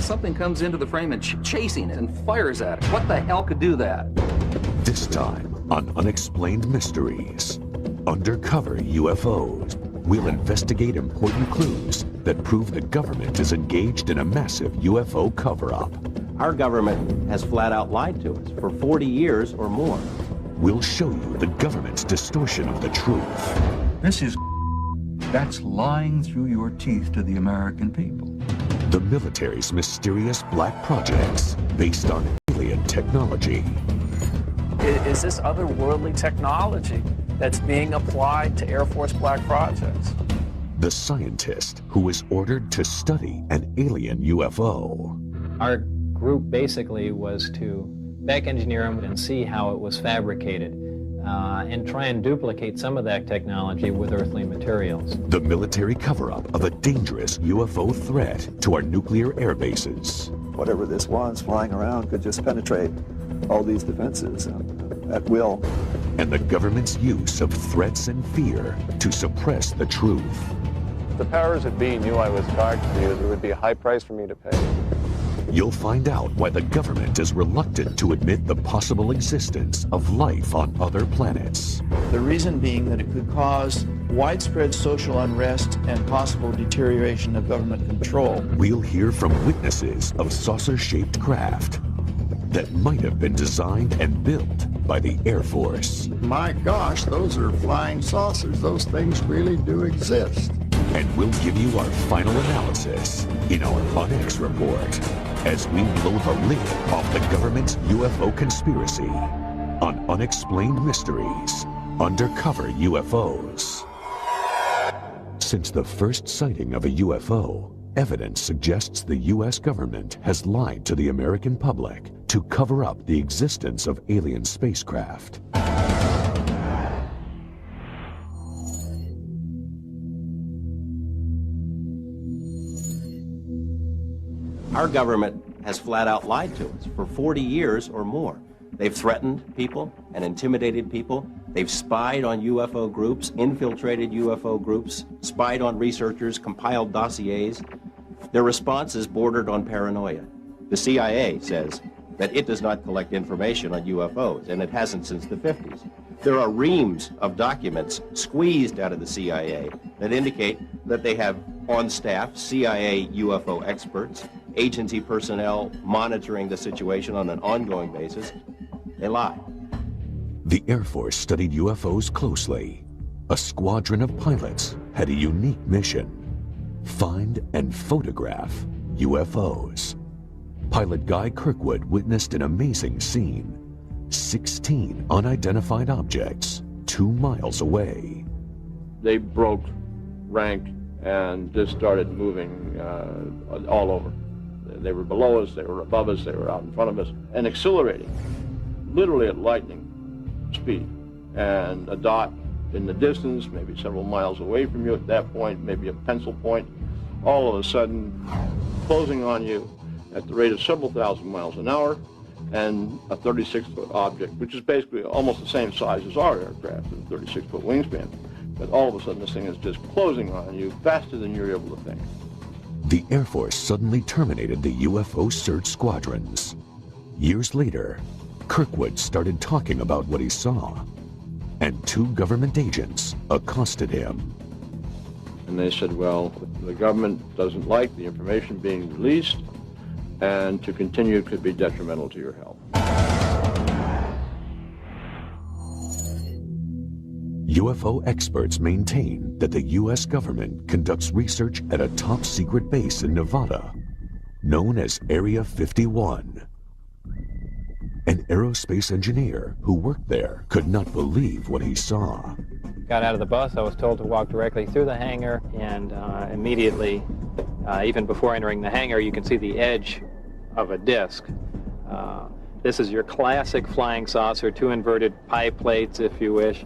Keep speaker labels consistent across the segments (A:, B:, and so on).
A: something comes into the frame and chasing it and fires at it. What the hell could do that?
B: This time on Unexplained Mysteries, Undercover UFOs, we'll investigate important clues that prove the government is engaged in a massive UFO cover-up.
C: Our government has flat out lied to us for 40 years or more.
B: We'll show you the government's distortion of the truth.
D: This is that's lying through your teeth to the American people.
B: The military's mysterious black projects based on alien technology.
E: Is this otherworldly technology that's being applied to Air Force black projects?
B: The scientist who was ordered to study an alien UFO.
F: Our group basically was to back engineer them and see how it was fabricated. And try and duplicate some of that technology with earthly materials.
B: The military cover-up of a dangerous UFO threat to our nuclear air bases.
G: Whatever this was flying around could just penetrate all these defenses at will.
B: And the government's use of threats and fear to suppress the truth.
H: If the powers that be knew I was targeted, there would be a high price for me to pay.
B: You'll find out why the government is reluctant to admit the possible existence of life on other planets.
I: The reason being that it could cause widespread social unrest and possible deterioration of government control.
B: We'll hear from witnesses of saucer-shaped craft that might have been designed and built by the Air Force.
J: My gosh, those are flying saucers. Those things really do exist.
B: And we'll give you our final analysis in our UNX report as we blow the lid off the government's UFO conspiracy on Unexplained Mysteries, Undercover UFOs. Since the first sighting of a UFO, evidence suggests the U.S. government has lied to the American public to cover up the existence of alien spacecraft.
C: Our government has flat out lied to us for 40 years or more. They've threatened people and intimidated people. They've spied on UFO groups, infiltrated UFO groups, spied on researchers, compiled dossiers. Their response is bordered on paranoia. The CIA says that it does not collect information on UFOs, and it hasn't since the 50s. There are reams of documents squeezed out of the CIA that indicate that they have on staff CIA UFO experts, agency personnel monitoring the situation on an ongoing basis. They lie.
B: The Air Force studied UFOs closely. A squadron of pilots had a unique mission: find and photograph UFOs. Pilot Guy Kirkwood witnessed an amazing scene: 16 unidentified objects 2 miles away.
H: They broke rank and just started moving all over. They were below us, they were above us, they were out in front of us, and accelerating, literally at lightning speed. And a dot in the distance, maybe several miles away from you at that point, maybe a pencil point, all of a sudden closing on you at the rate of several thousand miles an hour, and a 36-foot object, which is basically almost the same size as our aircraft, with a 36-foot wingspan. But all of a sudden this thing is just closing on you faster than you're able to think.
B: The Air Force suddenly terminated the UFO search squadrons. Years later, Kirkwood started talking about what he saw, and 2 government agents accosted him.
H: And they said, well, the government doesn't like the information being released, and to continue could be detrimental to your health.
B: UFO experts maintain that the U.S. government conducts research at a top-secret base in Nevada, known as Area 51. An aerospace engineer who worked there could not believe what he saw.
F: Got out of the bus, I was told to walk directly through the hangar, and immediately, even before entering the hangar, you can see the edge of a disc. This is your classic flying saucer, 2 inverted pie plates, if you wish,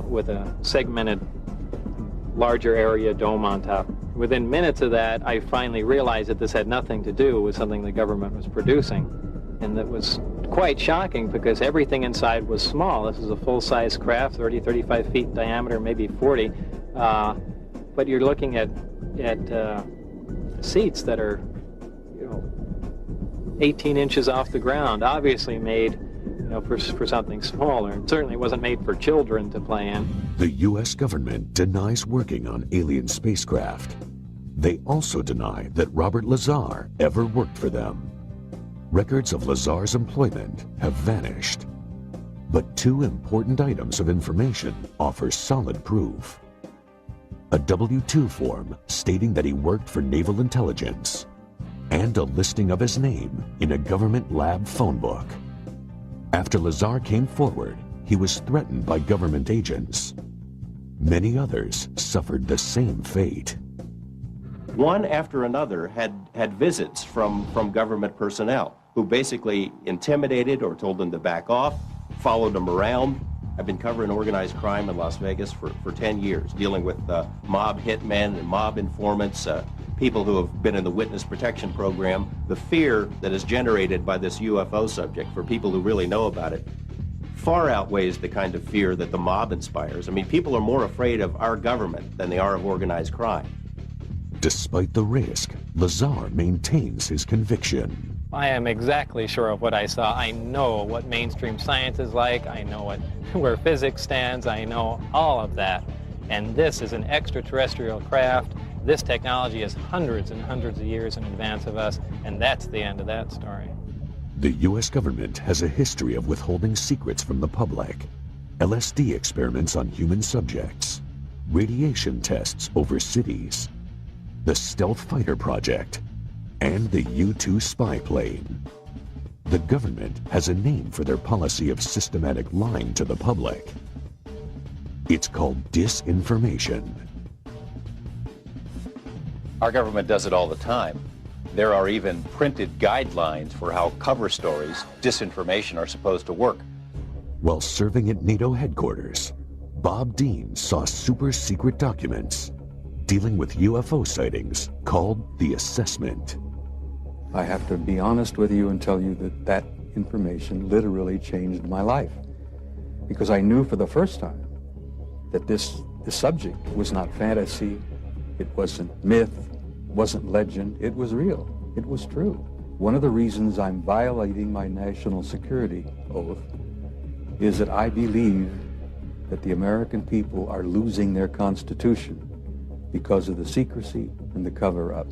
F: with a segmented larger area dome on top. Within minutes of that, I finally realized that this had nothing to do with something the government was producing. And that was quite shocking because everything inside was small. This is a full-size craft, 30, 35 feet in diameter, maybe 40. But you're looking at seats that are, 18 inches off the ground, obviously made for something smaller. It certainly wasn't made for children to play in.
B: The U.S. government denies working on alien spacecraft. They also deny that Robert Lazar ever worked for them. Records of Lazar's employment have vanished. But two important items of information offer solid proof. A W-2 form stating that he worked for naval intelligence, and a listing of his name in a government lab phone book. After Lazar came forward, he was threatened by government agents. Many others suffered the same fate.
C: One after another had visits from government personnel who basically intimidated or told them to back off, followed them around. I've been covering organized crime in Las Vegas for 10 years, dealing with mob hitmen and mob informants, people who have been in the witness protection program. The fear that is generated by this UFO subject for people who really know about it far outweighs the kind of fear that the mob inspires. I mean, people are more afraid of our government than they are of organized crime.
B: Despite the risk, Lazar maintains his conviction.
F: I am exactly sure of what I saw. I know what mainstream science is like. I know where physics stands. I know all of that. And this is an extraterrestrial craft. This technology is hundreds and hundreds of years in advance of us, and that's the end of that story.
B: The U.S. government has a history of withholding secrets from the public. LSD experiments on human subjects, radiation tests over cities, the Stealth Fighter Project, and the U-2 spy plane. The government has a name for their policy of systematic lying to the public. It's called disinformation.
K: Our government does it all the time. There are even printed guidelines for how cover stories, disinformation, are supposed to work.
B: While serving at NATO headquarters, Bob Dean saw super secret documents dealing with UFO sightings called the Assessment.
L: I have to be honest with you and tell you that that information literally changed my life, because I knew for the first time that this subject was not fantasy, it wasn't myth, wasn't legend, it was real, it was true. One of the reasons I'm violating my national security oath is that I believe that the American people are losing their Constitution because of the secrecy and the cover-up.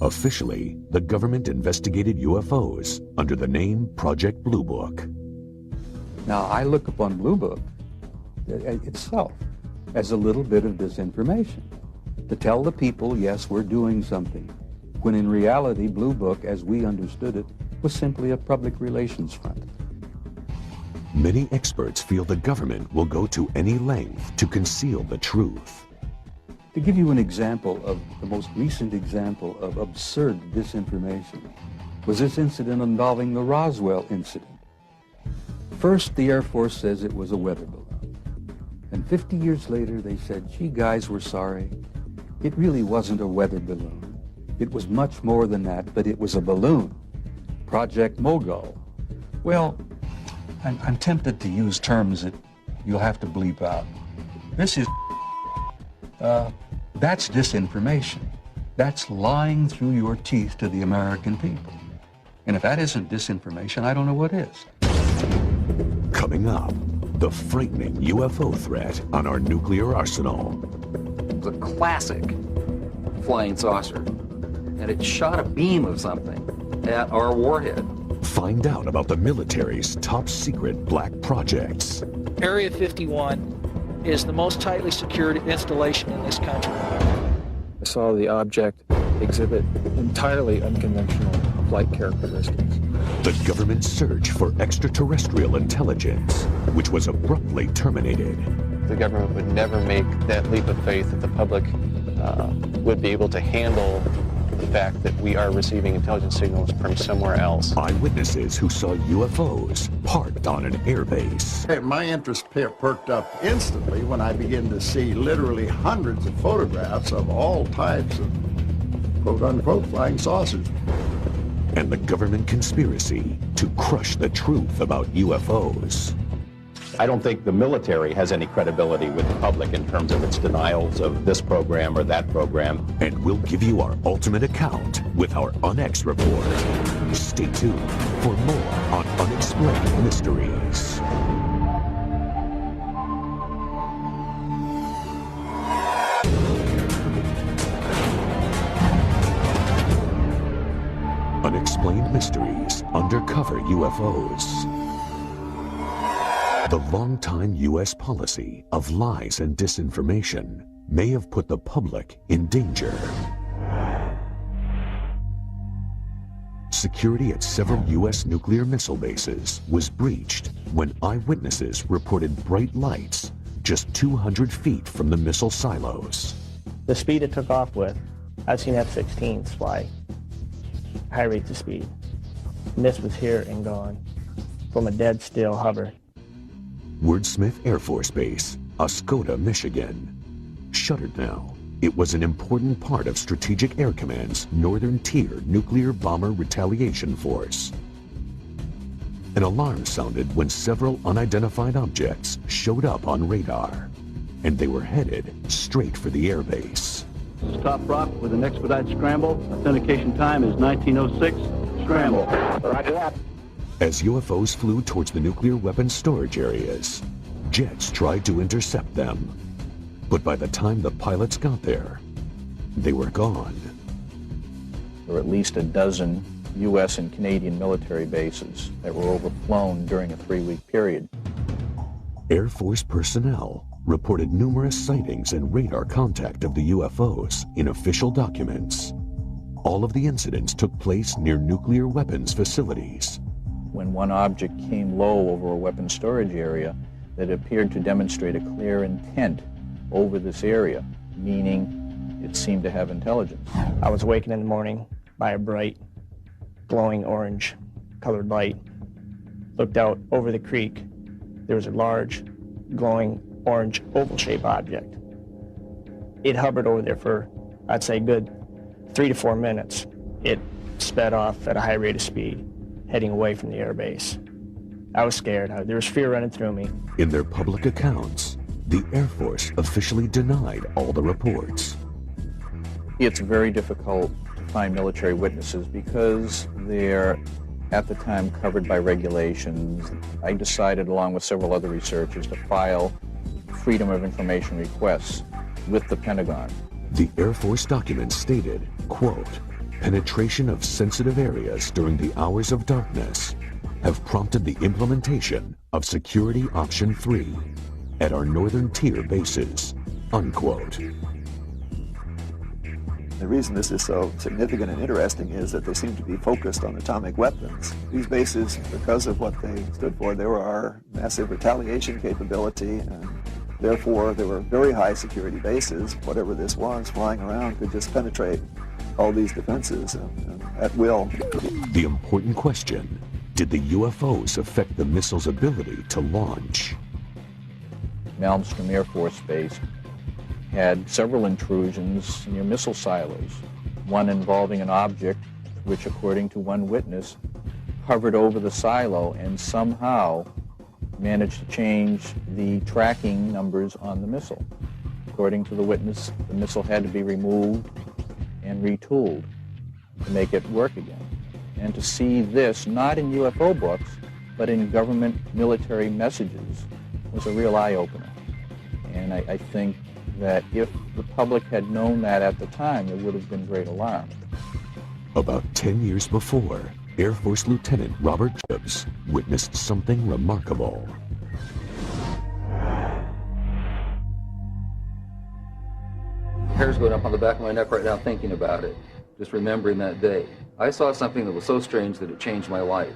B: Officially, the government investigated UFOs under the name Project Blue Book.
L: Now, I look upon Blue Book itself as a little bit of disinformation, to tell the people, yes, we're doing something, when in reality, Blue Book, as we understood it, was simply a public relations front.
B: Many experts feel the government will go to any length to conceal the truth.
L: To give you an example of the most recent example of absurd disinformation was this incident involving the Roswell incident. First, the Air Force says it was a weather balloon. And 50 years later, they said, gee, guys, we're sorry. It really wasn't a weather balloon. It was much more than that, but it was a balloon. Project Mogul. Well, I'm tempted to use terms that you'll have to bleep out. This is that's disinformation. That's lying through your teeth to the American people. And if that isn't disinformation, I don't know what is.
B: Coming up, the frightening UFO threat on our nuclear arsenal.
A: It was a classic flying saucer, and it shot a beam of something at our warhead.
B: Find out about the military's top secret black projects.
M: Area 51 is the most tightly secured installation in this country.
E: I saw the object exhibit entirely unconventional flight characteristics.
B: The government's search for extraterrestrial intelligence, which was abruptly terminated.
N: The government would never make that leap of faith that the public would be able to handle the fact that we are receiving intelligence signals from somewhere else.
B: Eyewitnesses who saw UFOs parked on an airbase.
J: Hey, my interest perked up instantly when I began to see literally hundreds of photographs of all types of quote-unquote flying saucers.
B: And the government conspiracy to crush the truth about UFOs.
K: I don't think the military has any credibility with the public in terms of its denials of this program or that program.
B: And we'll give you our ultimate account with our UNX report. Stay tuned for more on Unexplained Mysteries. Unexplained Mysteries, Undercover UFOs. The long-time U.S. policy of lies and disinformation may have put the public in danger. Security at several U.S. nuclear missile bases was breached when eyewitnesses reported bright lights just 200 feet from the missile silos.
O: The speed it took off with, I've seen F-16s fly high rates of speed. And this was here and gone from a dead still hover.
B: Wordsmith Air Force Base, Oscoda, Michigan. Shuttered now, it was an important part of Strategic Air Command's Northern Tier Nuclear Bomber Retaliation Force. An alarm sounded when several unidentified objects showed up on radar, and they were headed straight for the airbase.
P: Top Rock with an expedite scramble. Authentication time is 1906. Scramble. Roger that.
B: As UFOs flew towards the nuclear weapons storage areas, jets tried to intercept them. But by the time the pilots got there, they were gone.
N: There were at least a dozen U.S. and Canadian military bases that were overflown during a 3-week period.
B: Air Force personnel reported numerous sightings and radar contact of the UFOs in official documents. All of the incidents took place near nuclear weapons facilities.
N: When one object came low over a weapons storage area, that appeared to demonstrate a clear intent over this area, meaning it seemed to have intelligence.
O: I was awakened in the morning by a bright, glowing orange colored light. Looked out over the creek. There was a large, glowing orange oval-shaped object. It hovered over there for, I'd say, good 3 to 4 minutes. It sped off at a high rate of speed, heading away from the airbase. I was scared. There was fear running through me.
B: In their public accounts, the Air Force officially denied all the reports.
N: It's very difficult to find military witnesses because they're, at the time, covered by regulations. I decided, along with several other researchers, to file Freedom of Information requests with the Pentagon.
B: The Air Force documents stated, quote, penetration of sensitive areas during the hours of darkness have prompted the implementation of Security Option 3 at our Northern Tier bases, unquote.
G: The reason this is so significant and interesting is that they seem to be focused on atomic weapons. These bases, because of what they stood for, they were our massive retaliation capability, and therefore they were very high security bases. Whatever this was flying around could just penetrate all these defenses at will.
B: The important question, did the UFOs affect the missile's ability to launch?
N: Malmstrom Air Force Base had several intrusions near missile silos, one involving an object which, according to one witness, hovered over the silo and somehow managed to change the tracking numbers on the missile. According to the witness, the missile had to be removed and retooled to make it work again. And to see this, not in UFO books, but in government military messages, was a real eye-opener. And I think that if the public had known that at the time, there would have been great alarm.
B: About 10 years before, Air Force Lieutenant Robert Gibbs witnessed something remarkable.
A: Hair's going up on the back of my neck right now thinking about it, just remembering that day. I saw something that was so strange that it changed my life.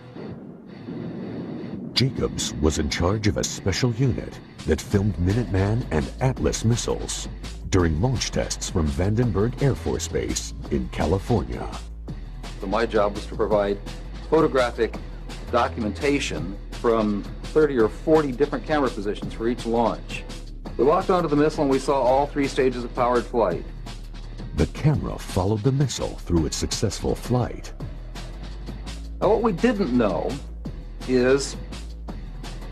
B: Jacobs was in charge of a special unit that filmed Minuteman and Atlas missiles during launch tests from Vandenberg Air Force Base in California.
A: So my job was to provide photographic documentation from 30 or 40 different camera positions for each launch. We walked onto the missile and we saw all 3 stages of powered flight.
B: The camera followed the missile through its successful flight.
A: Now what we didn't know is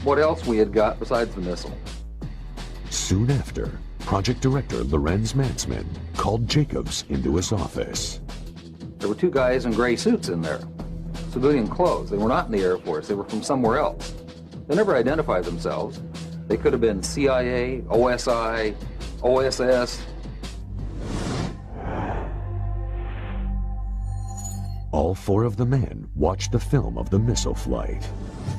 A: what else we had got besides the missile.
B: Soon after, Project Director Lorenz Matzman called Jacobs into his office.
A: There were two guys in gray suits in there, civilian clothes. They were not in the Air Force. They were from somewhere else. They never identified themselves. They could have been CIA, OSI, OSS.
B: All four of the men watched the film of the missile flight.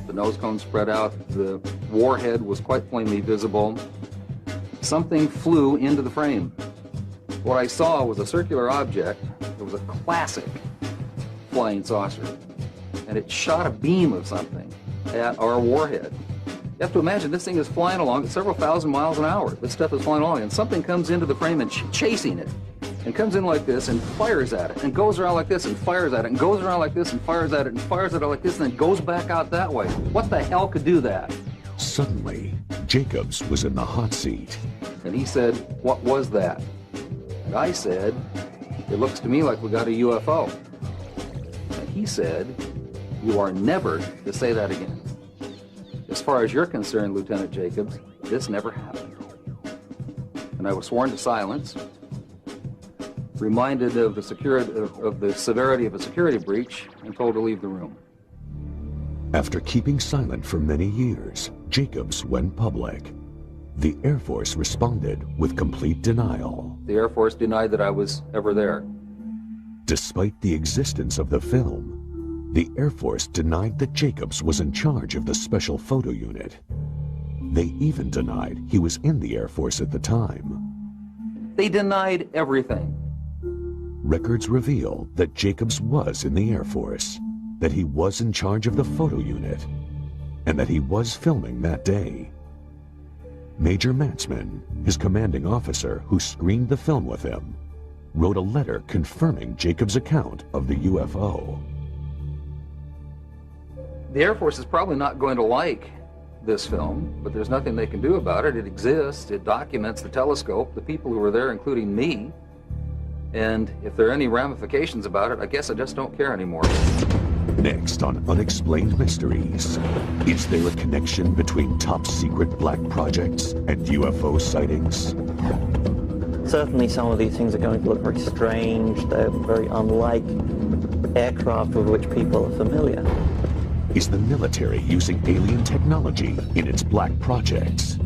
A: The nose cone spread out. The warhead was quite plainly visible. Something flew into the frame. What I saw was a circular object. It was a classic flying saucer. And it shot a beam of something at our warhead. You have to imagine this thing is flying along at several thousand miles an hour. This stuff is flying along, and something comes into the frame and chasing it. And comes in like this and fires at it, and goes around like this and fires at it, and goes around like this and fires at it, and fires at it like this, and then goes back out that way. What the hell could do that?
B: Suddenly, Jacobs was in the hot seat.
A: And he said, "What was that?" And I said, "It looks to me like we got a UFO." And he said, "You are never to say that again. As far as you're concerned, Lieutenant Jacobs, this never happened." And I was sworn to silence, reminded of the severity of a security breach, and told to leave the room.
B: After keeping silent for many years, Jacobs went public. The Air Force responded with complete denial.
A: The Air Force denied that I was ever there.
B: Despite the existence of the film, the Air Force denied that Jacobs was in charge of the Special Photo Unit. They even denied he was in the Air Force at the time.
A: They denied everything.
B: Records reveal that Jacobs was in the Air Force, that he was in charge of the photo unit, and that he was filming that day. Major Matzman, his commanding officer who screened the film with him, wrote a letter confirming Jacobs' account of the UFO.
A: The Air Force is probably not going to like this film, but there's nothing they can do about it. It exists, it documents the telescope, the people who were there, including me. And if there are any ramifications about it, I guess I just don't care anymore.
B: Next on Unexplained Mysteries, is there a connection between top-secret black projects and UFO sightings?
Q: Certainly some of these things are going to look very strange. They're very unlike aircraft with which people are familiar.
B: Is the military using alien technology in its black projects?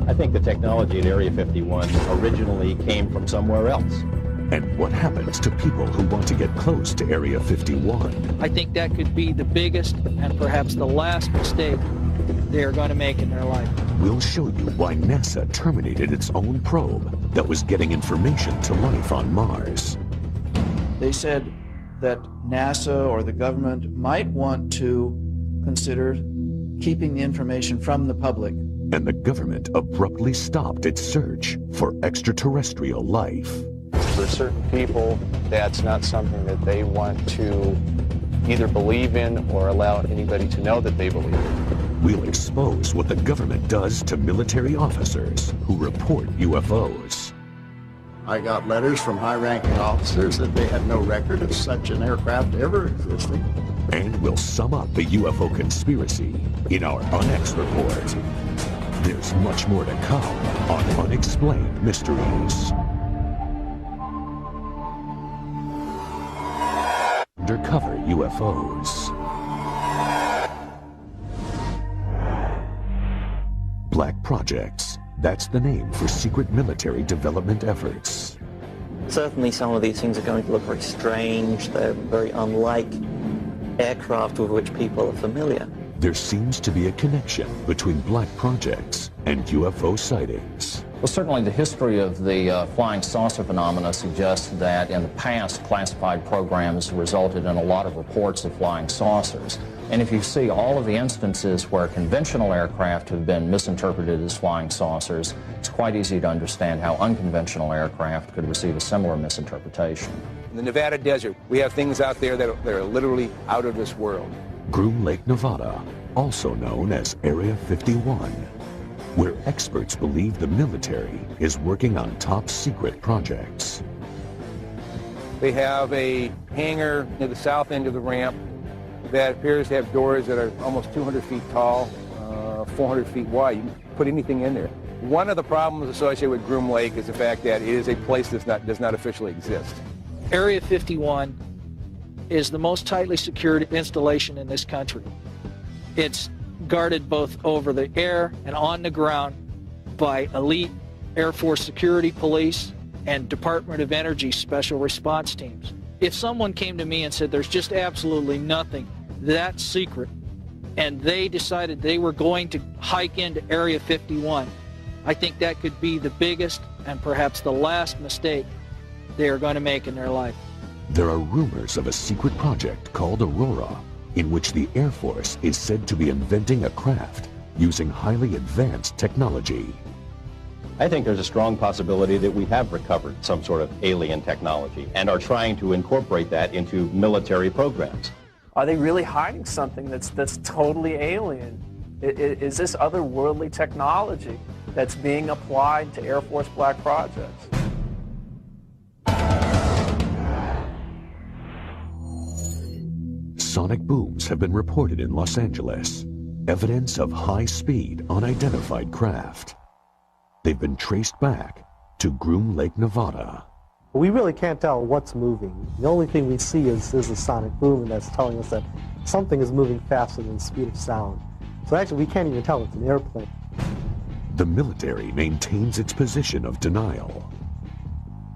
K: I think the technology at Area 51 originally came from somewhere else.
B: And what happens to people who want to get close to Area 51?
M: I think that could be the biggest and perhaps the last mistake they're going to make in their life.
B: We'll show you why NASA terminated its own probe that was getting information to life on Mars.
I: They said that NASA or the government might want to consider keeping the information from the public.
B: And the government abruptly stopped its search for extraterrestrial life.
R: For certain people, that's not something that they want to either believe in or allow anybody to know that they believe in.
B: We'll expose what the government does to military officers who report UFOs.
J: I got letters from high-ranking officers that they had no record of such an aircraft ever existing.
B: And we'll sum up the UFO conspiracy in our UNX report. There's much more to come on Unexplained Mysteries. Undercover UFOs. Black projects. That's the name for secret military development efforts.
Q: Certainly some of these things are going to look very strange. They're very unlike aircraft with which people are familiar.
B: There seems to be a connection between black projects and UFO sightings.
N: Well, certainly the history of the flying saucer phenomena suggests that in the past, classified programs resulted in a lot of reports of flying saucers. And if you see all of the instances where conventional aircraft have been misinterpreted as flying saucers, it's quite easy to understand how unconventional aircraft could receive a similar misinterpretation.
S: In the Nevada desert, we have things out there that are literally out of this world.
B: Groom Lake, Nevada, also known as Area 51, where experts believe the military is working on top-secret projects.
S: They have a hangar near the south end of the ramp that appears to have doors that are almost 200 feet tall, 400 feet wide. You can put anything in there. One of the problems associated with Groom Lake is the fact that it is a place that does not officially exist.
M: Area 51 is the most tightly secured installation in this country. It's guarded both over the air and on the ground by elite Air Force security police and Department of Energy special response teams. If someone came to me and said there's just absolutely nothing that's secret, and they decided they were going to hike into Area 51, I think that could be the biggest and perhaps the last mistake they are going to make in their life.
B: There are rumors of a secret project called Aurora, in which the Air Force is said to be inventing a craft using highly advanced technology.
K: I think there's a strong possibility that we have recovered some sort of alien technology and are trying to incorporate that into military programs.
E: Are they really hiding something that's totally alien? Is this otherworldly technology that's being applied to Air Force black projects?
B: Sonic booms have been reported in Los Angeles, evidence of high-speed, unidentified craft. They've been traced back to Groom Lake, Nevada.
T: We really can't tell what's moving. The only thing we see is a sonic boom, and that's telling us that something is moving faster than the speed of sound. So actually, we can't even tell it's an airplane.
B: The military maintains its position of denial.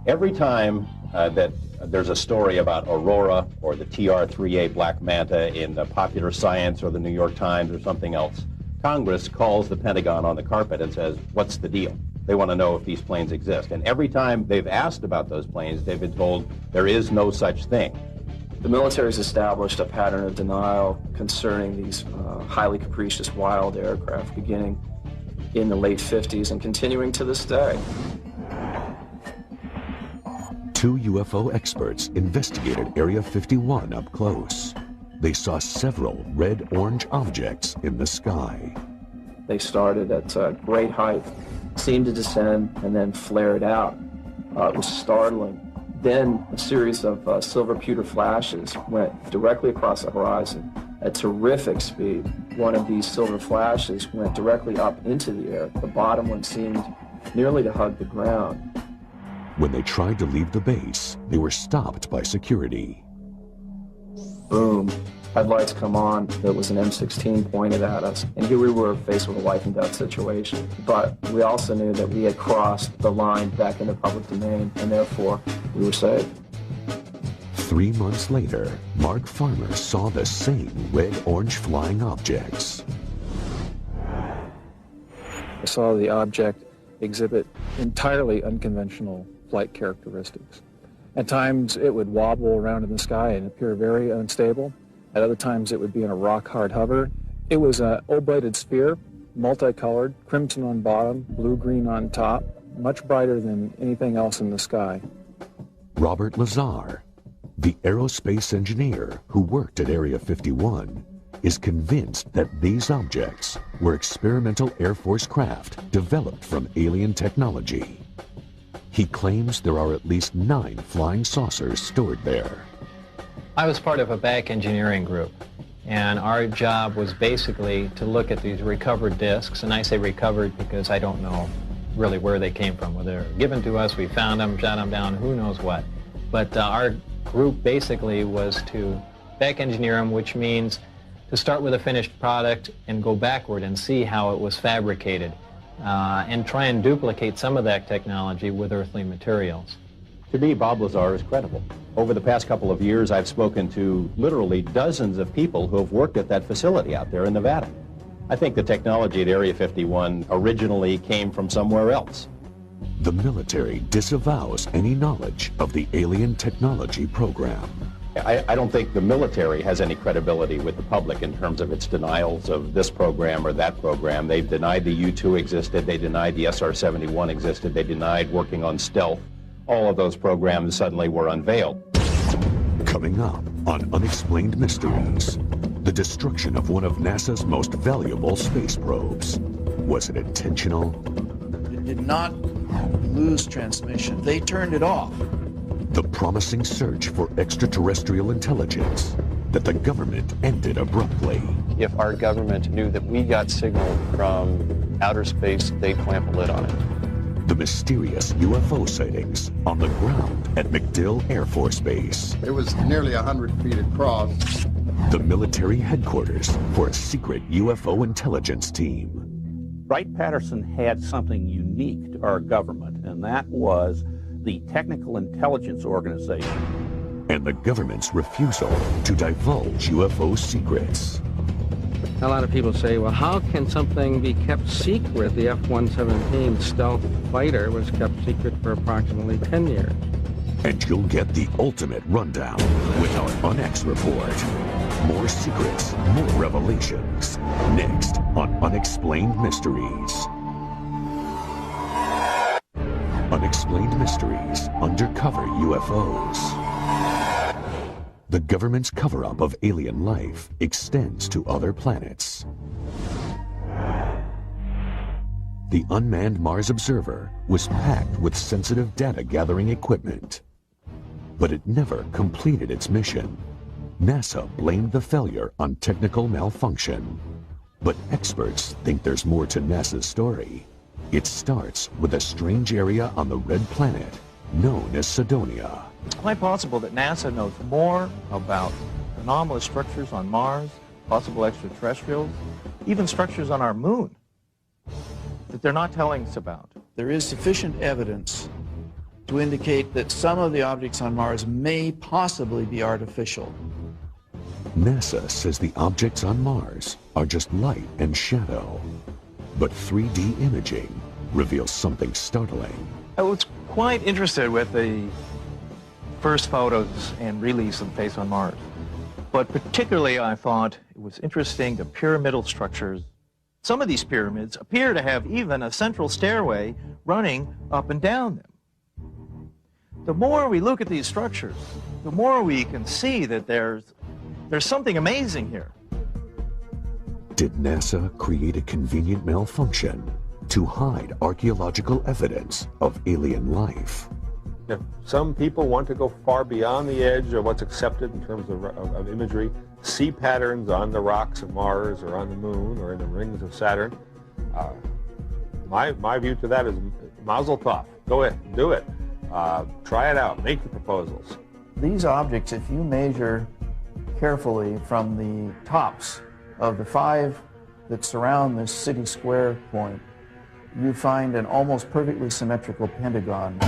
K: Every time that there's a story about Aurora or the TR-3A Black Manta in Popular Science or the New York Times or something else, Congress calls the Pentagon on the carpet and says, what's the deal? They want to know if these planes exist. And every time they've asked about those planes, they've been told there is no such thing.
I: The military's established a pattern of denial concerning these highly capricious wild aircraft beginning in the late 50s and continuing to this day.
B: Two UFO experts investigated Area 51 up close. They saw several red-orange objects in the sky.
I: They started at great height, seemed to descend, and then flared out. It was startling. Then a series of silver pewter flashes went directly across the horizon at terrific speed. One of these silver flashes went directly up into the air. The bottom one seemed nearly to hug the ground.
B: When they tried to leave the base, they were stopped by security.
I: Boom. Headlights come on. There was an M16 pointed at us. And here we were faced with a life and death situation. But we also knew that we had crossed the line back into public domain, and therefore we were saved.
B: 3 months later, Mark Farmer saw the same red-orange flying objects.
U: I saw the object exhibit entirely unconventional flight characteristics. At times it would wobble around in the sky and appear very unstable. At other times it would be in a rock-hard hover. It was an oblated sphere, multicolored, crimson on bottom, blue-green on top, much brighter than anything else in the sky.
B: Robert Lazar, the aerospace engineer who worked at Area 51, is convinced that these objects were experimental Air Force craft developed from alien technology. He claims there are at least 9 flying saucers stored there.
F: I was part of a back engineering group, and our job was basically to look at these recovered discs, and I say recovered because I don't know really where they came from. Whether they were given to us, we found them, shot them down, who knows what. But our group basically was to back engineer them, which means to start with a finished product and go backward and see how it was fabricated, and try and duplicate some of that technology with earthly materials.
K: To me, Bob Lazar is credible. Over the past couple of years, I've spoken to literally dozens of people who have worked at that facility out there in Nevada. I think the technology at Area 51 originally came from somewhere else.
B: The military disavows any knowledge of the alien technology program.
K: I don't think the military has any credibility with the public in terms of its denials of this program or that program. They've denied the U-2 existed, they denied the SR-71 existed, they denied working on stealth. All of those programs suddenly were unveiled.
B: Coming up on Unexplained Mysteries, the destruction of one of NASA's most valuable space probes. Was it intentional?
I: It did not lose transmission. They turned it off.
B: The promising search for extraterrestrial intelligence that the government ended abruptly.
R: if our government knew that we got signal from outer space, they'd clamp a lid on it.
B: The mysterious UFO sightings on the ground at MacDill Air Force Base.
J: It was nearly 100 feet across.
B: The military headquarters for a secret UFO intelligence team.
D: Wright-Patterson had something unique to our government, and that was the Technical Intelligence Organization.
B: And the government's refusal to divulge UFO secrets.
V: A lot of people say, well, how can something be kept secret? The F-117 stealth fighter was kept secret for approximately 10 years.
B: And you'll get the ultimate rundown with our UNX report. More secrets, more revelations. Next on Unexplained Mysteries. Unexplained Mysteries, Undercover UFOs. The government's cover-up of alien life extends to other planets. The unmanned Mars Observer was packed with sensitive data-gathering equipment. But it never completed its mission. NASA blamed the failure on technical malfunction. But experts think there's more to NASA's story. It starts with a strange area on the red planet known as Cydonia.
N: It's quite possible that NASA knows more about anomalous structures on Mars, possible extraterrestrials, even structures on our moon that they're not telling us about.
W: There is sufficient evidence to indicate that some of the objects on Mars may possibly be artificial.
B: NASA says the objects on Mars are just light and shadow. But 3D imaging reveals something startling.
U: I was quite interested with the first photos and release of Face on Mars. But particularly I thought it was interesting the pyramidal structures. Some of these pyramids appear to have even a central stairway running up and down them. The more we look at these structures, the more we can see that there's something amazing here.
B: Did NASA create a convenient malfunction to hide archaeological evidence of alien life?
X: If some people want to go far beyond the edge of what's accepted in terms of imagery, see patterns on the rocks of Mars or on the moon or in the rings of Saturn, my view to that is mazel tov. Go ahead, do it. Try it out, make the proposals.
W: These objects, if you measure carefully from the tops of the 5 that surround this city square point, you find an almost perfectly symmetrical pentagon.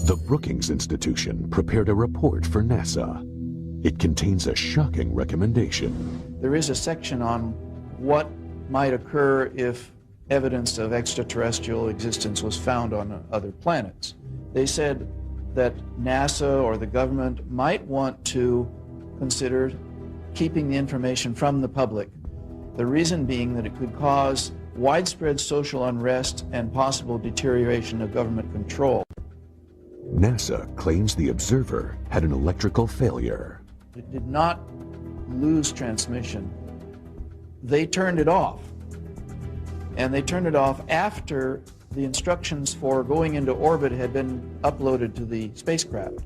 B: The Brookings Institution prepared a report for NASA. It contains a shocking recommendation.
W: There is a section on what might occur if evidence of extraterrestrial existence was found on other planets. They said that NASA or the government might want to consider keeping the information from the public. The reason being that it could cause widespread social unrest and possible deterioration of government control.
B: NASA claims the observer had an electrical failure.
W: It did not lose transmission. They turned it off. And they turned it off after the instructions for going into orbit had been uploaded to the spacecraft.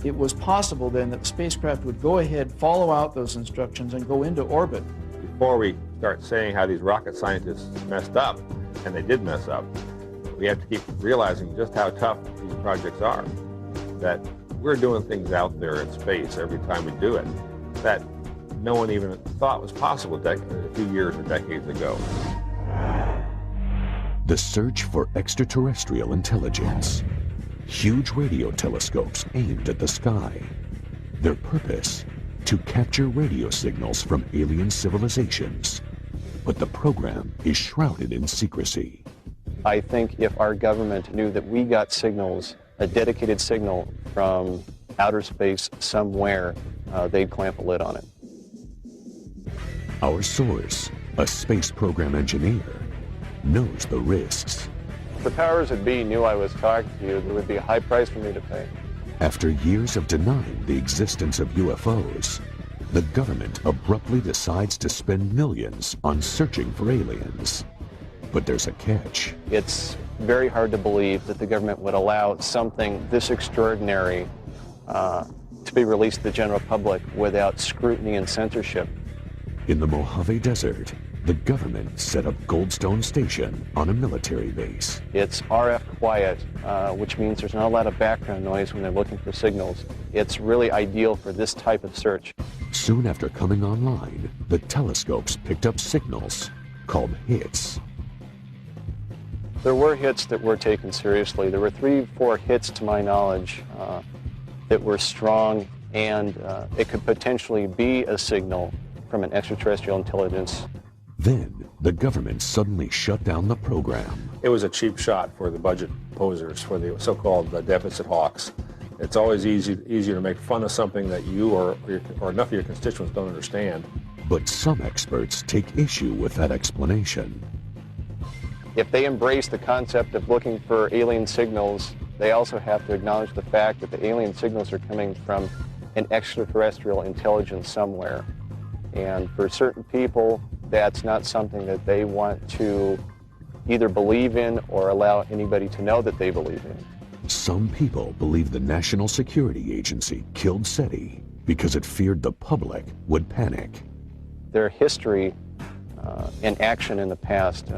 W: It was possible then that the spacecraft would go ahead, follow out those instructions, and go into orbit.
X: Before we start saying how these rocket scientists messed up, and they did mess up, we have to keep realizing just how tough these projects are. That we're doing things out there in space every time we do it that no one even thought was possible a few years or decades ago.
B: The search for extraterrestrial intelligence. Huge radio telescopes aimed at the sky. Their purpose? To capture radio signals from alien civilizations. But the program is shrouded in secrecy.
R: I think if our government knew that we got signals, a dedicated signal from outer space somewhere, they'd clamp a lid on it.
B: Our source, a space program engineer, knows the risks.
R: If the powers that be knew I was talking to you, there would be a high price for me to pay.
B: After years of denying the existence of UFOs, the government abruptly decides to spend millions on searching for aliens. But there's a catch.
R: It's very hard to believe that the government would allow something this extraordinary to should be released to the general public without scrutiny and censorship.
B: In the Mojave Desert, the government set up Goldstone Station on a military base.
R: It's RF quiet, which means there's not a lot of background noise when they're looking for signals. It's really ideal for this type of search.
B: Soon after coming online, the telescopes picked up signals called hits.
R: There were hits that were taken seriously. There were 3-4 hits, to my knowledge, that were strong, and it could potentially be a signal from an extraterrestrial intelligence.
B: Then, the government suddenly shut down the program.
X: It was a cheap shot for the budget posers, for the so-called deficit hawks. It's always easier to make fun of something that you or enough of your constituents don't understand.
B: But some experts take issue with that explanation.
R: If they embrace the concept of looking for alien signals, they also have to acknowledge the fact that the alien signals are coming from an extraterrestrial intelligence somewhere. And for certain people, that's not something that they want to either believe in or allow anybody to know that they believe in.
B: Some people believe the National Security Agency killed SETI because it feared the public would panic.
R: Their history and action in the past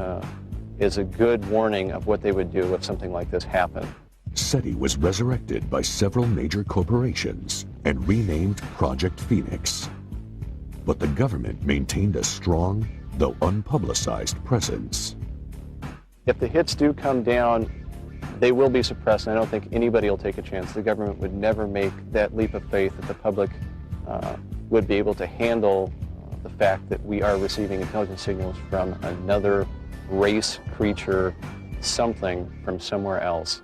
R: is a good warning of what they would do if something like this happened.
B: SETI was resurrected by several major corporations and renamed Project Phoenix. But the government maintained a strong, though unpublicized, presence.
R: If the hits do come down, they will be suppressed, and I don't think anybody will take a chance. The government would never make that leap of faith that the public would be able to handle the fact that we are receiving intelligence signals from another race, creature, something from somewhere else.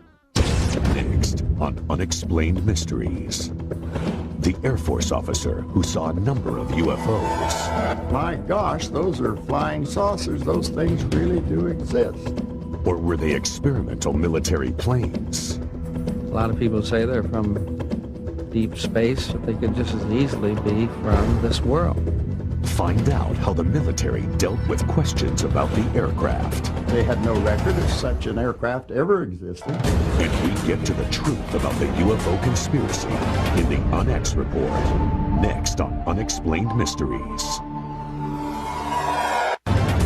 B: Next on Unexplained Mysteries, the Air Force officer who saw a number of UFOs.
J: My gosh, those are flying saucers. Those things really do exist.
B: Or were they experimental military planes?
V: A lot of people say they're from deep space, but they could just as easily be from this world.
B: Find out how the military dealt with questions about the aircraft.
J: They had no record of such an aircraft ever existing.
B: And we get to the truth about the UFO conspiracy in the UNX Report, next on Unexplained Mysteries.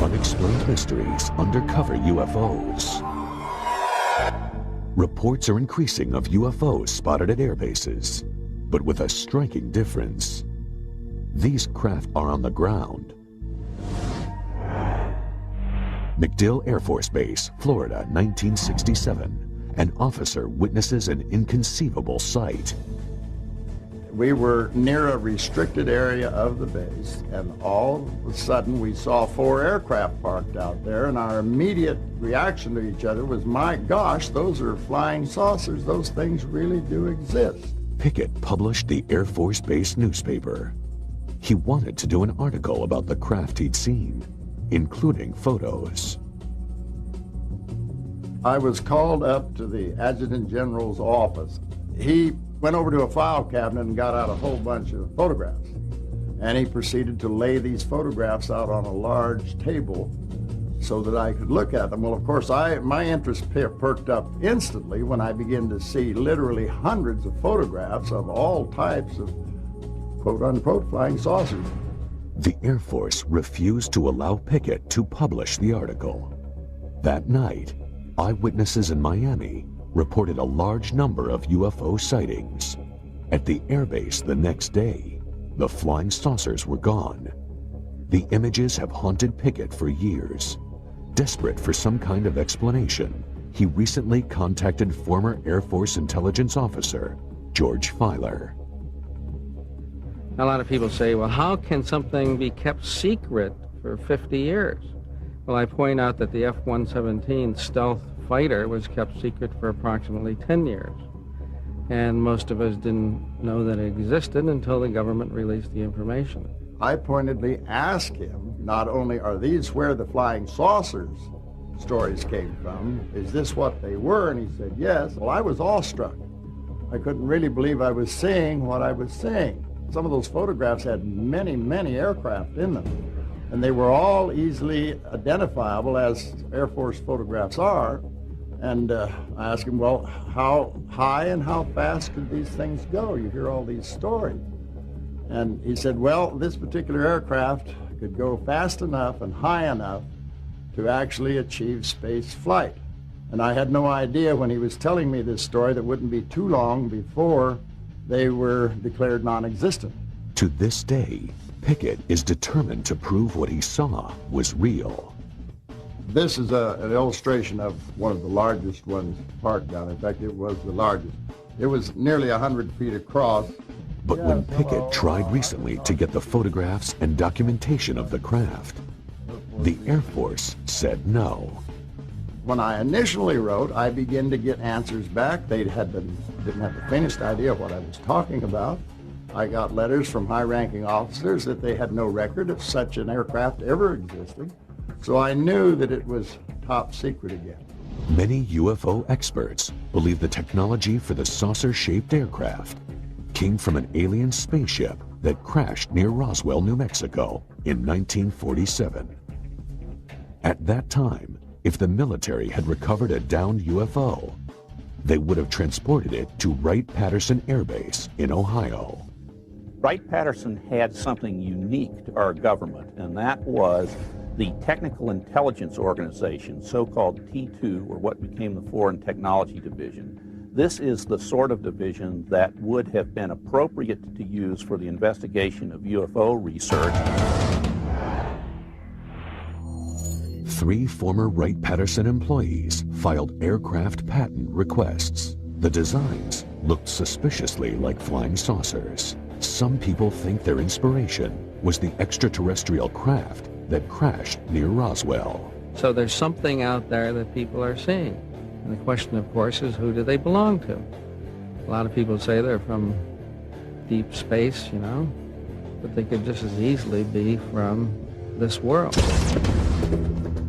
B: Unexplained Mysteries Undercover UFOs. Reports are increasing of UFOs spotted at air bases, but with a striking difference. These craft are on the ground. MacDill Air Force Base, Florida, 1967. An officer witnesses an inconceivable sight.
J: We were near a restricted area of the base, and all of a sudden we saw 4 aircraft parked out there, and our immediate reaction to each other was, my gosh, those are flying saucers. Those things really do exist.
B: Pickett published the Air Force Base newspaper. He wanted to do an article about the craft he'd seen, including photos.
J: I was called up to the Adjutant General's office. He went over to a file cabinet and got out a whole bunch of photographs. And he proceeded to lay these photographs out on a large table so that I could look at them. Well, of course, my interest perked up instantly when I began to see literally hundreds of photographs of all types of quote-unquote flying saucers.
B: The Air Force refused to allow Pickett to publish the article. That night, eyewitnesses in Miami reported a large number of UFO sightings. At the airbase the next day, the flying saucers were gone. The images have haunted Pickett for years. Desperate for some kind of explanation, he recently contacted former Air Force intelligence officer George Filer.
V: A lot of people say, well, how can something be kept secret for 50 years? Well, I point out that the F-117 stealth fighter was kept secret for approximately 10 years. And most of us didn't know that it existed until the government released the information.
J: I pointedly asked him, not only are these where the flying saucers stories came from, is this what they were? And he said, yes. Well, I was awestruck. I couldn't really believe I was seeing what I was seeing. Some of those photographs had many, many aircraft in them, and they were all easily identifiable, as Air Force photographs are, And I asked him, well, how high and how fast could these things go? You hear all these stories. And he said, well, this particular aircraft could go fast enough and high enough to actually achieve space flight. And I had no idea when he was telling me this story that it wouldn't be too long before they were declared non-existent.
B: To this day, Pickett is determined to prove what he saw was real.
J: This is an illustration of one of the largest ones parked down. In fact, it was the largest. It was nearly 100 feet across.
B: But when Pickett tried recently to get the photographs and documentation of the craft, the Air Force said no.
J: When I initially wrote, I began to get answers back. They didn't have the faintest idea what I was talking about. I got letters from high-ranking officers that they had no record of such an aircraft ever existing. So I knew that it was top secret again.
B: Many UFO experts believe the technology for the saucer-shaped aircraft came from an alien spaceship that crashed near Roswell, New Mexico in 1947. At that time, if the military had recovered a downed UFO, they would have transported it to Wright-Patterson Air Base in Ohio.
D: Wright-Patterson had something unique to our government, and that was the Technical Intelligence Organization, so-called T2, or what became the Foreign Technology Division. This is the sort of division that would have been appropriate to use for the investigation of UFO research.
B: 3 former Wright-Patterson employees filed aircraft patent requests. The designs looked suspiciously like flying saucers. Some people think their inspiration was the extraterrestrial craft that crashed near Roswell.
V: So there's something out there that people are seeing. And the question, of course, is who do they belong to? A lot of people say they're from deep space, you know, but they could just as easily be from this world.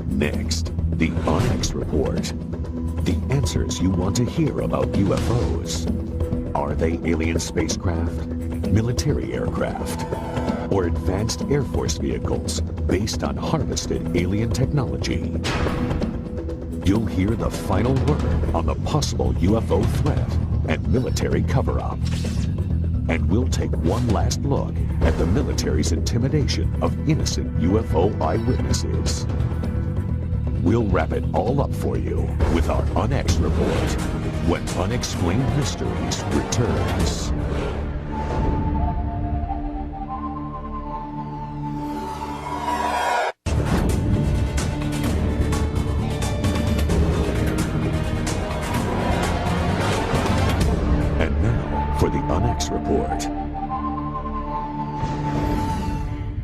B: Next, the Onyx Report. The answers you want to hear about UFOs. Are they alien spacecraft, military aircraft, or advanced Air Force vehicles based on harvested alien technology? You'll hear the final word on the possible UFO threat and military cover-up. And we'll take one last look at the military's intimidation of innocent UFO eyewitnesses. We'll wrap it all up for you with our Onyx Report when Unexplained Mysteries returns. And now for the Onyx Report.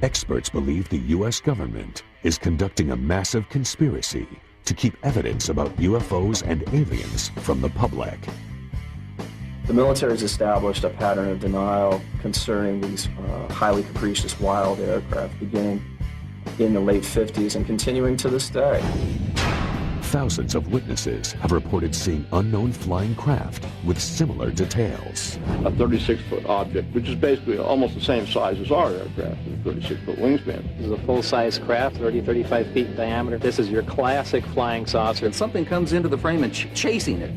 B: Experts believe the U.S. government is conducting a massive conspiracy to keep evidence about UFOs and aliens from the public.
I: The military has established a pattern of denial concerning these highly capricious wild aircraft beginning in the late 50s and continuing to this day.
B: Thousands of witnesses have reported seeing unknown flying craft with similar details.
C: A 36-foot object, which is basically almost the same size as our aircraft, a 36-foot wingspan.
F: This is a full-size craft, 30, 35 feet in diameter. This is your classic flying saucer.
A: And something comes into the frame and chasing it.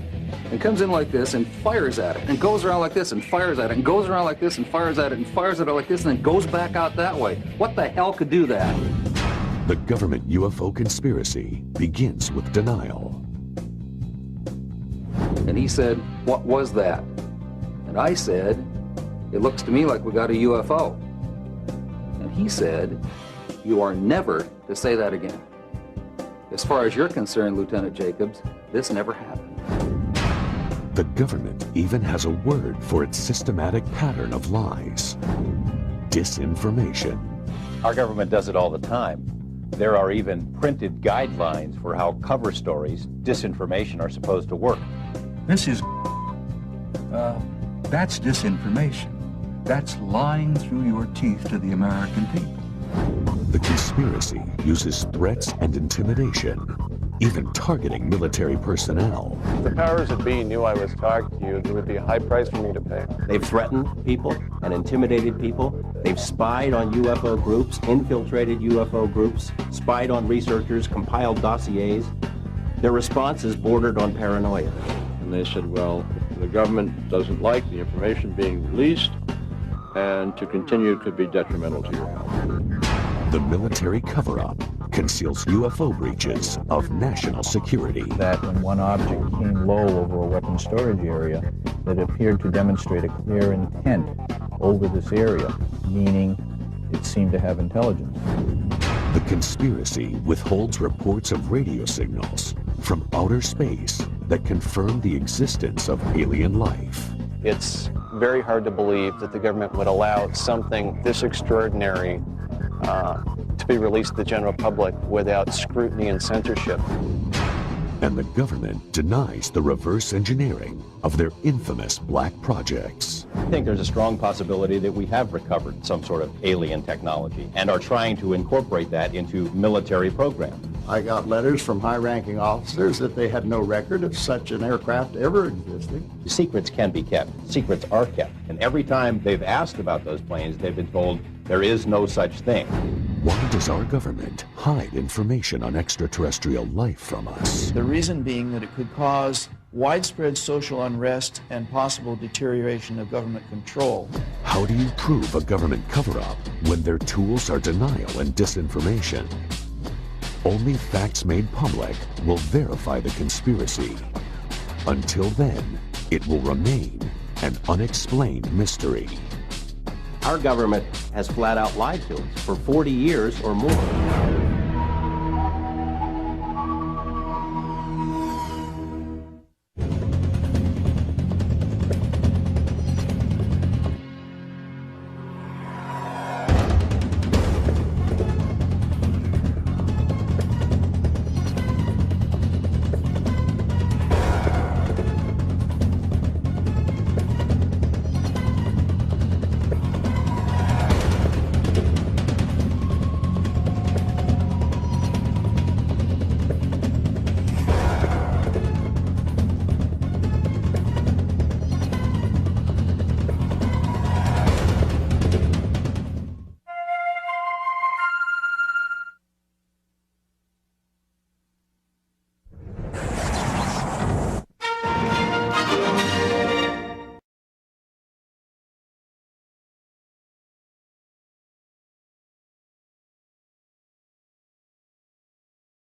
A: And comes in like this and fires at it. And goes around like this and fires at it. And goes around like this and fires at it. And fires at it like this and then goes back out that way. What the hell could do that?
B: The government UFO conspiracy begins with denial.
A: And he said, "What was that?" And I said, "It looks to me like we got a UFO." And he said, "You are never to say that again. As far as you're concerned, Lieutenant Jacobs, this never happened."
B: The government even has a word for its systematic pattern of lies: disinformation.
K: Our government does it all the time. There are even printed guidelines for how cover stories, disinformation, are supposed to work.
H: This is, that's disinformation. That's lying through your teeth to the American people.
B: The conspiracy uses threats and intimidation, even targeting military personnel.
R: If the powers that be knew I was talking to you, there would be a high price for me to pay.
K: They've threatened people and intimidated people. They've spied on UFO groups, infiltrated UFO groups, spied on researchers, compiled dossiers. Their responses bordered on paranoia.
C: And they said, well, the government doesn't like the information being released, and to continue could be detrimental to your health.
B: The military cover-up conceals UFO breaches of national security.
N: That when one object came low over a weapons storage area, that appeared to demonstrate a clear intent over this area, meaning it seemed to have intelligence.
B: The conspiracy withholds reports of radio signals from outer space that confirm the existence of alien life.
R: It's very hard to believe that the government would allow something this extraordinary to be released to the general public without scrutiny and censorship.
B: And the government denies the reverse engineering of their infamous black projects.
K: I think there's a strong possibility that we have recovered some sort of alien technology and are trying to incorporate that into military programs.
J: I got letters from high-ranking officers that they had no record of such an aircraft ever existing.
K: Secrets can be kept. Secrets are kept. And every time they've asked about those planes, they've been told there is no such thing.
B: Why does our government hide information on extraterrestrial life from us?
W: The reason being that it could cause widespread social unrest and possible deterioration of government control.
B: How do you prove a government cover-up when their tools are denial and disinformation? Only facts made public will verify the conspiracy. Until then, it will remain an unexplained mystery.
K: Our government has flat out lied to us for 40 years or more.